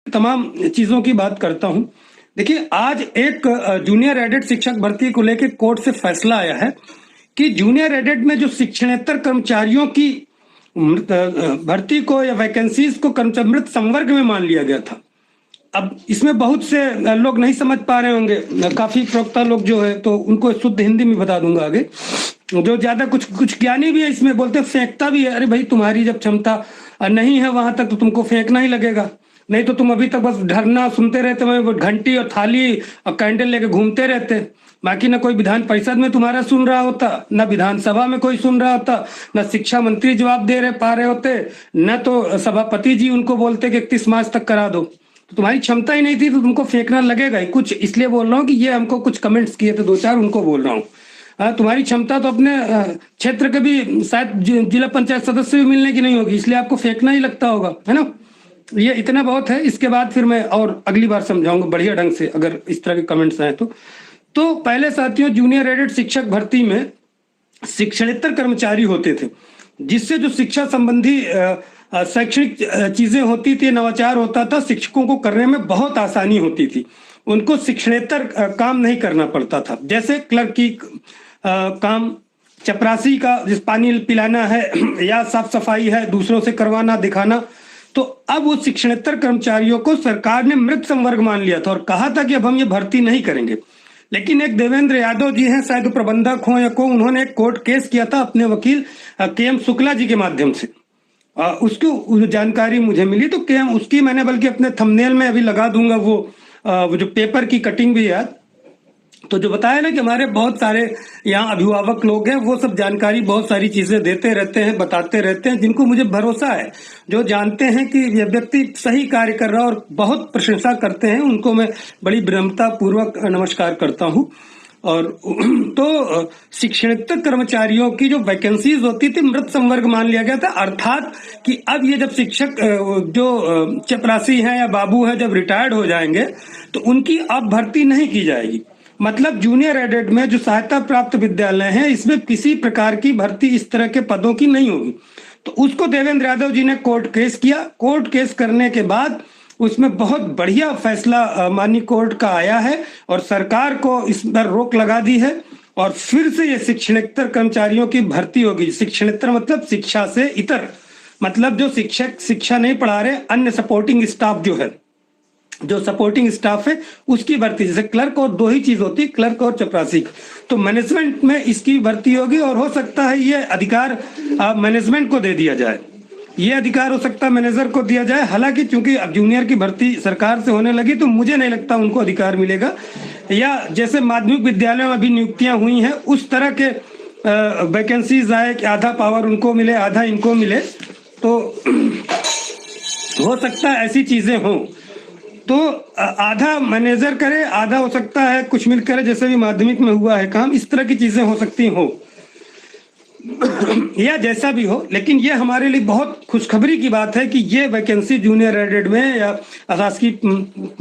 तमाम चीजों की बात करता हूं। देखिए, आज एक जूनियर एडेड शिक्षक भर्ती को लेकर कोर्ट से फैसला आया है कि जूनियर एडेड में जो शिक्षणेतर कर्मचारियों की भर्ती को या वैकेंसीज को कर्मचारी संवर्ग में मान लिया गया था। अब इसमें बहुत से लोग नहीं समझ पा रहे होंगे, काफी प्रवक्ता लोग जो है, तो उनको शुद्ध हिंदी में बता दूंगा आगे। जो ज्यादा कुछ ज्ञानी भी है इसमें बोलते फेंकता भी है, अरे भाई तुम्हारी जब क्षमता नहीं है वहां तक तो तुमको फेंकना ही लगेगा, नहीं तो तुम अभी तक बस धरना सुनते रहते, घंटी और थाली और कैंडल लेके घूमते रहते। बाकी ना कोई विधान परिषद में तुम्हारा सुन रहा होता, ना विधानसभा में कोई सुन रहा होता, ना शिक्षा मंत्री जवाब दे पा रहे होते, न तो सभापति जी उनको बोलते कि 31 मार्च तक करा दो। तो तुम्हारी क्षमता ही नहीं थी तो तुमको फेंकना लगेगा ही। कुछ इसलिए बोल रहा हूँ कि ये हमको कुछ कमेंट्स किए थे 2-4, उनको बोल रहा हूँ। तुम्हारी क्षमता तो अपने क्षेत्र के भी शायद जिला पंचायत सदस्य भी मिलने की नहीं होगी, इसलिए आपको फेंकना ही लगता होगा, है ना। ये इतना बहुत है, इसके बाद फिर मैं और अगली बार समझाऊंगा बढ़िया ढंग से अगर इस तरह के कमेंट्स आए तो पहले साथियों, जूनियर एडेड शिक्षक भर्ती में शिक्षणेतर कर्मचारी होते थे, जिससे जो शिक्षा संबंधी शैक्षणिक चीजें होती थी, नवाचार होता था, शिक्षकों को करने में बहुत आसानी होती थी। उनको शिक्षणेतर काम नहीं करना पड़ता था, जैसे क्लर्क की काम, चपरासी का जिस पानी पिलाना है या साफ सफाई है, दूसरों से करवाना दिखाना। तो अब वो शिक्षणेतर कर्मचारियों को सरकार ने मृत संवर्ग मान लिया था और कहा था कि अब हम ये भर्ती नहीं करेंगे। लेकिन एक देवेंद्र यादव जी हैं, शायद प्रबंधक हो या को, उन्होंने एक कोर्ट केस किया था अपने वकील KM शुक्ला जी के माध्यम से। उसको जानकारी मुझे मिली, तो KM उसकी मैंने बल्कि अपने थंबनेल में अभी लगा दूंगा वो जो पेपर की कटिंग भी याद। तो जो बताया ना कि हमारे बहुत सारे यहाँ अभिभावक लोग हैं, वो सब जानकारी बहुत सारी चीजें देते रहते हैं, बताते रहते हैं, जिनको मुझे भरोसा है, जो जानते हैं कि यह व्यक्ति सही कार्य कर रहा है और बहुत प्रशंसा करते हैं, उनको मैं बड़ी विनम्रता पूर्वक नमस्कार करता हूँ। और तो शिक्षणेतर कर्मचारियों की जो वैकेंसीज होती थी मृत संवर्ग मान लिया गया था, अर्थात कि अब ये जब शिक्षक जो चपरासी हैं या बाबू हैं जब रिटायर्ड हो जाएंगे तो उनकी अब भर्ती नहीं की जाएगी। मतलब जूनियर एडेड में जो सहायता प्राप्त विद्यालय हैं, इसमें किसी प्रकार की भर्ती इस तरह के पदों की नहीं होगी। तो उसको देवेंद्र यादव जी ने कोर्ट केस किया। कोर्ट केस करने के बाद उसमें बहुत बढ़िया फैसला माननीय कोर्ट का आया है और सरकार को इस पर रोक लगा दी है और फिर से ये शिक्षणेतर कर्मचारियों की भर्ती होगी। शिक्षणेतर मतलब शिक्षा से इतर, मतलब जो शिक्षक शिक्षा नहीं पढ़ा रहे, अन्य सपोर्टिंग स्टाफ जो है, जो सपोर्टिंग स्टाफ है उसकी भर्ती, जैसे क्लर्क और दो ही चीज होती है, क्लर्क और चपरासी। तो मैनेजमेंट में इसकी भर्ती होगी और हो सकता है ये अधिकार मैनेजमेंट को दे दिया जाए, ये अधिकार हो सकता है मैनेजर को दिया जाए। हालांकि चूंकि अब जूनियर की भर्ती सरकार से होने लगी तो मुझे नहीं लगता उनको अधिकार मिलेगा, या जैसे माध्यमिक विद्यालयों में अभी नियुक्तियां हुई हैं उस तरह के वैकेंसीज आए कि आधा पावर उनको मिले आधा इनको मिले, तो हो सकता है ऐसी चीजें हों। तो आधा मैनेजर करे, आधा हो सकता है कुछ मिल करे, जैसे भी माध्यमिक में हुआ है काम, इस तरह की चीजें हो सकती हो या जैसा भी हो। लेकिन ये हमारे लिए बहुत खुशखबरी की बात है कि ये वैकेंसी जूनियर एडेड में या अशासकीय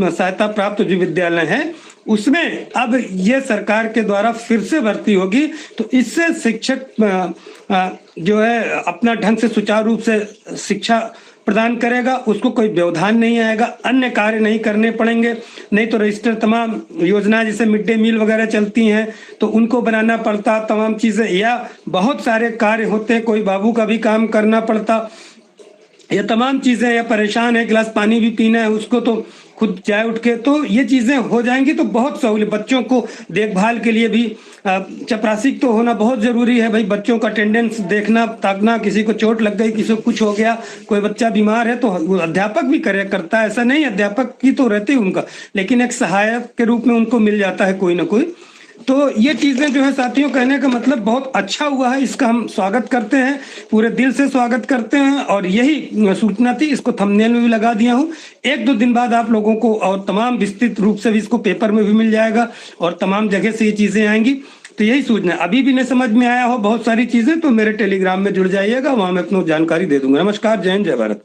सहायता प्राप्त जो विद्यालय हैं उसमें अब ये सरकार के द्वारा फिर से भर्ती होगी। तो इससे शिक्षक जो है अपना ढंग से सुचारू रूप से शिक्षा प्रदान करेगा, उसको कोई व्यवधान नहीं आएगा, अन्य कार्य नहीं करने पड़ेंगे। नहीं तो रजिस्टर तमाम योजनाएं जैसे मिड डे मील वगैरह चलती हैं तो उनको बनाना पड़ता, तमाम चीजें, या बहुत सारे कार्य होते, कोई बाबू का भी काम करना पड़ता, ये तमाम चीजें, या परेशान है गिलास पानी भी पीना है उसको तो खुद जाए उठ के, तो ये चीजें हो जाएंगी। तो बहुत सहूलियत, बच्चों को देखभाल के लिए भी चपरासी तो होना बहुत जरूरी है भाई, बच्चों का अटेंडेंस देखना ताकना, किसी को चोट लग गई, किसी को कुछ हो गया, कोई बच्चा बीमार है तो अध्यापक भी करता है, ऐसा नहीं अध्यापक की तो रहती उनका, लेकिन एक सहायक के रूप में उनको मिल जाता है कोई ना कोई। तो ये चीजें जो है साथियों, कहने का मतलब बहुत अच्छा हुआ है, इसका हम स्वागत करते हैं, पूरे दिल से स्वागत करते हैं। और यही सूचना थी, इसको थंबनेल में भी लगा दिया हूँ। 1-2 दिन बाद आप लोगों को और तमाम विस्तृत रूप से भी इसको पेपर में भी मिल जाएगा और तमाम जगह से ये चीजें आएंगी। तो यही सूचना, अभी भी नहीं समझ में आया हो बहुत सारी चीजें तो मेरे टेलीग्राम में जुड़ जाइएगा, वहां मैं अपनी जानकारी दे दूंगा। नमस्कार, जय हिंद, जय भारत।